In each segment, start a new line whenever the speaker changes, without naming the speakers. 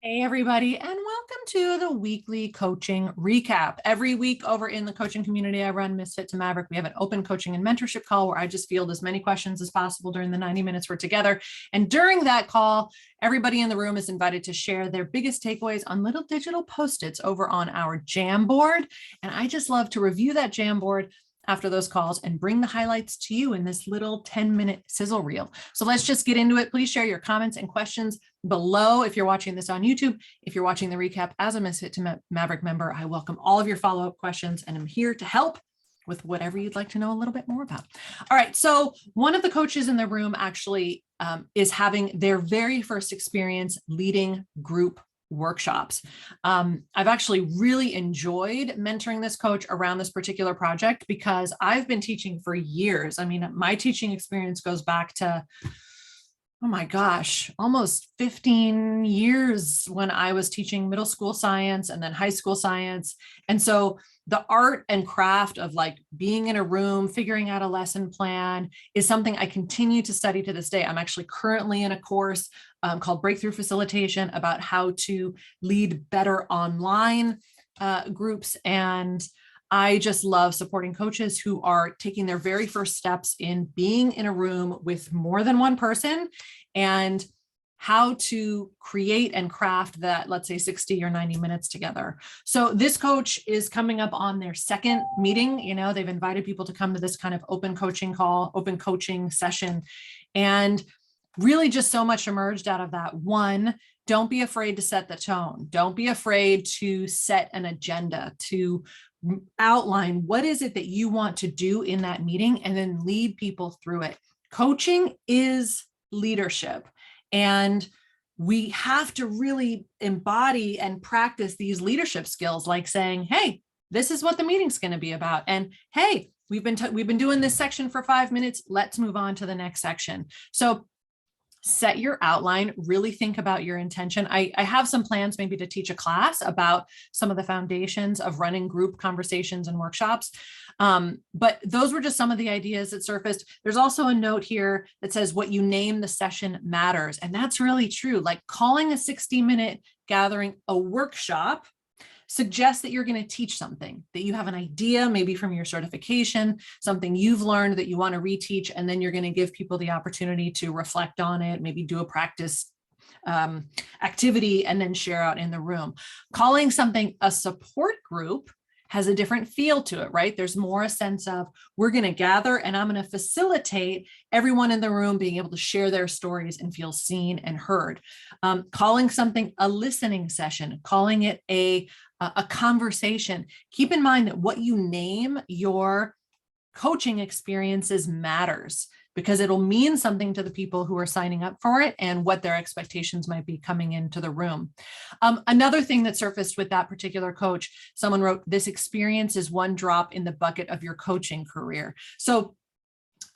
Hey, everybody, and welcome to the weekly coaching recap. Every week over in the coaching community I run, Misfit to Maverick, we have an open coaching and mentorship call where I just field as many questions as possible during the 90 minutes we're together. And during that call, everybody in the room is invited to share their biggest takeaways on little digital Post-its over on our Jamboard. And I just love to review that Jamboard after those calls and bring the highlights to you in this little 10-minute sizzle reel. So let's just get into it. Please share your comments and questions below if you're watching this on YouTube. If you're watching the recap as a Misfit to Maverick member, I welcome all of your follow-up questions and I'm here to help with whatever you'd like to know a little bit more about. All right, so one of the coaches in the room actually is having their very first experience leading group workshops. I've actually really enjoyed mentoring this coach around this particular project because I've been teaching for years. I mean, my teaching experience goes back to, oh my gosh, almost 15 years when I was teaching middle school science and then high school science. And so the art and craft of like being in a room, figuring out a lesson plan is something I continue to study to this day. I'm actually currently in a course called Breakthrough Facilitation about how to lead better online groups. And I just love supporting coaches who are taking their very first steps in being in a room with more than one person and how to create and craft that, let's say 60 or 90 minutes together. So this coach is coming up on their second meeting. You know, they've invited people to come to this kind of open coaching call, open coaching session. And really just so much emerged out of that. One, don't be afraid to set the tone. Don't be afraid to set an agenda, to outline what is it that you want to do in that meeting and then lead people through it. Coaching is leadership. And we have to really embody and practice these leadership skills, like saying, hey, this is what the meeting's going to be about. And hey, we've been doing this section for 5 minutes. Let's move on to the next section. So set your outline, really think about your intention. I have some plans maybe to teach a class about some of the foundations of running group conversations and workshops. But those were just some of the ideas that surfaced. There's also a note here that says what you name the session matters. And that's really true. Like calling a 60-minute gathering a workshop suggests that you're going to teach something, that you have an idea, maybe from your certification, something you've learned that you want to reteach, and then you're going to give people the opportunity to reflect on it, maybe do a practice activity, and then share out in the room. Calling something a support group has a different feel to it, right? There's more a sense of we're going to gather and I'm going to facilitate everyone in the room being able to share their stories and feel seen and heard. Calling something a listening session, calling it a conversation. Keep in mind that what you name your coaching experiences matters because it'll mean something to the people who are signing up for it and what their expectations might be coming into the room. Another thing that surfaced with that particular coach, someone wrote, this experience is one drop in the bucket of your coaching career. So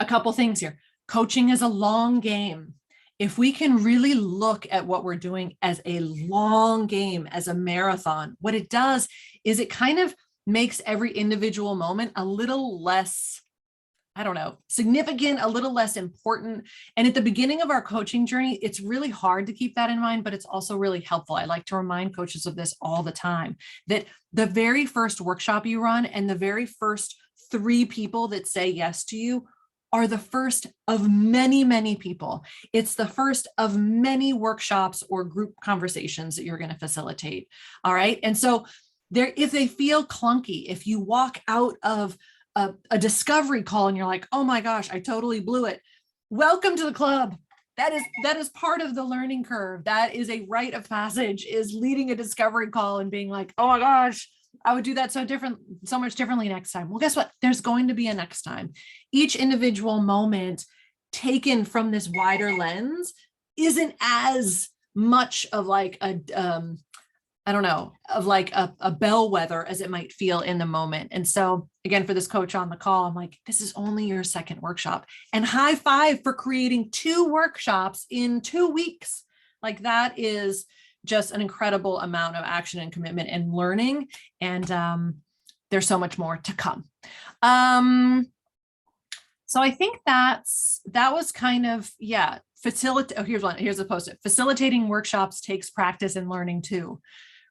a couple things here. Coaching is a long game. If we can really look at what we're doing as a long game, as a marathon, what it does is it kind of makes every individual moment a little less, I don't know, significant, a little less important. And at the beginning of our coaching journey, it's really hard to keep that in mind, but it's also really helpful. I like to remind coaches of this all the time, that the very first workshop you run and the very first 3 people that say yes to you are the first of many, many people. It's the first of many workshops or group conversations that you're going to facilitate. All right. And so if they feel clunky, if you walk out of a discovery call and you're like, oh my gosh, I totally blew it. Welcome to the club. That is part of the learning curve. That is a rite of passage, is leading a discovery call and being like, oh my gosh, I would do that so much differently next time. Well, guess what? There's going to be a next time. Each individual moment taken from this wider lens isn't as much of like a bellwether as it might feel in the moment. And so again, for this coach on the call, I'm like, this is only your second workshop, and high five for creating 2 workshops in 2 weeks. Like that is just an incredible amount of action and commitment and learning. And there's so much more to come. So I think that was kind of, Here's a post-it. Facilitating workshops takes practice and learning too,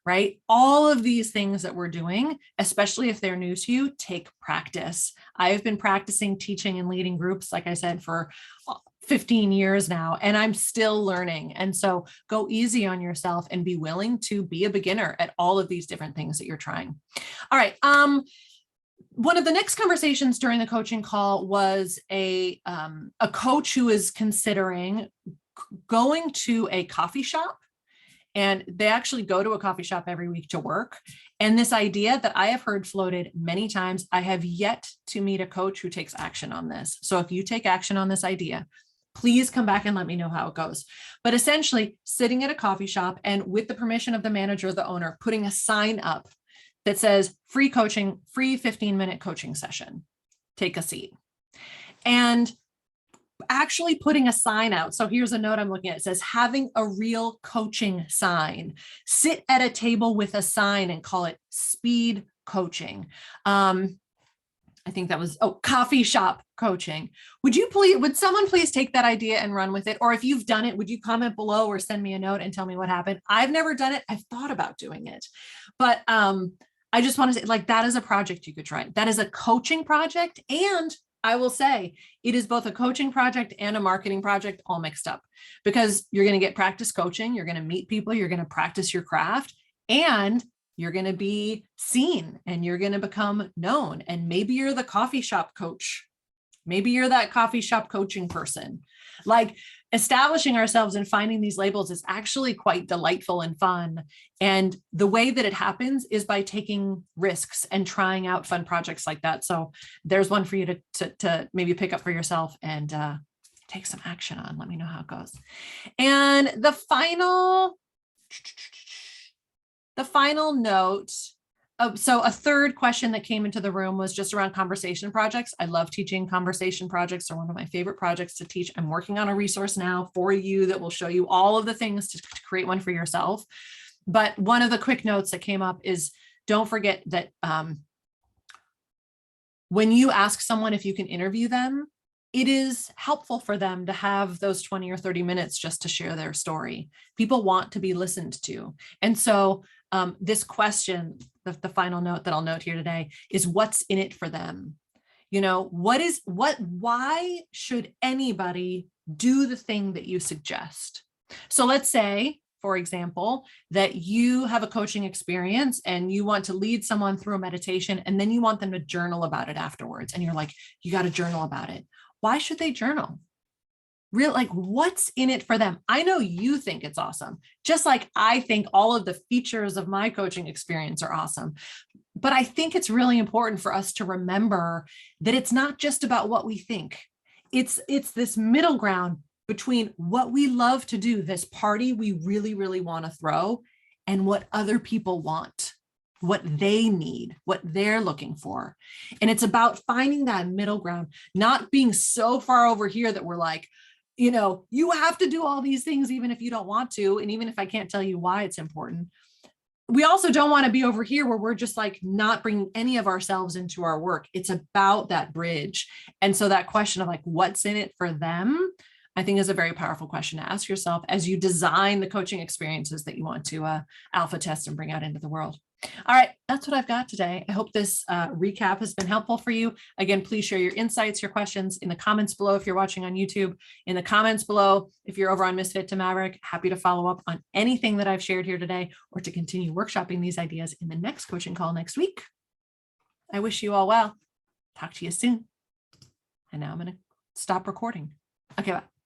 right? All of these things that we're doing, especially if they're new to you, take practice. I've been practicing teaching and leading groups, like I said, for 15 years now, and I'm still learning. And so go easy on yourself and be willing to be a beginner at all of these different things that you're trying. All right. One of the next conversations during the coaching call was a coach who is considering going to a coffee shop, and they actually go to a coffee shop every week to work. And this idea that I have heard floated many times, I have yet to meet a coach who takes action on this. So if you take action on this idea, please come back and let me know how it goes. But essentially sitting at a coffee shop and with the permission of the manager or the owner, putting a sign up that says free coaching, free 15-minute coaching session, take a seat. And actually putting a sign out. So here's a note I'm looking at. It says having a real coaching sign. Sit at a table with a sign and call it speed coaching. I think that was, coffee shop coaching. Would someone please take that idea and run with it? Or if you've done it, would you comment below or send me a note and tell me what happened? I've never done it. I've thought about doing it, but I just want to say, like, that is a project you could try. That is a coaching project. And I will say it is both a coaching project and a marketing project all mixed up, because you're going to get practice coaching. You're going to meet people. You're going to practice your craft, and you're going to be seen, and you're going to become known. And maybe you're the coffee shop coach. Maybe you're that coffee shop coaching person. Like, establishing ourselves and finding these labels is actually quite delightful and fun. And the way that it happens is by taking risks and trying out fun projects like that. So there's one for you to maybe pick up for yourself and take some action on. Let me know how it goes. And the final note. So a third question that came into the room was just around conversation projects. I love teaching conversation projects. They're one of my favorite projects to teach. I'm working on a resource now for you that will show you all of the things to create one for yourself. But one of the quick notes that came up is, don't forget that when you ask someone if you can interview them, it is helpful for them to have those 20 or 30 minutes just to share their story. People want to be listened to. And so this question, the final note that I'll note here today, is what's in it for them? You know, why should anybody do the thing that you suggest? So let's say, for example, that you have a coaching experience and you want to lead someone through a meditation, and then you want them to journal about it afterwards. And you're like, you got to journal about it. Why should they journal? Like, what's in it for them? I know you think it's awesome, just like I think all of the features of my coaching experience are awesome. But I think it's really important for us to remember that it's not just about what we think. It's this middle ground between what we love to do, this party we really, really want to throw, and what other people want, what they need, what they're looking for. And it's about finding that middle ground, not being so far over here that we're like, you know, you have to do all these things, even if you don't want to. And even if I can't tell you why it's important, we also don't want to be over here where we're just like not bringing any of ourselves into our work. It's about that bridge. And so that question of like, what's in it for them, I think is a very powerful question to ask yourself as you design the coaching experiences that you want to alpha test and bring out into the world. All right, that's what I've got today. I hope this recap has been helpful for you. Again, please share your insights, your questions in the comments below if you're watching on YouTube, in the comments below if you're over on Misfit to Maverick. Happy to follow up on anything that I've shared here today, or to continue workshopping these ideas in the next coaching call next week. I wish you all well. Talk to you soon. And now I'm going to stop recording. Okay, bye.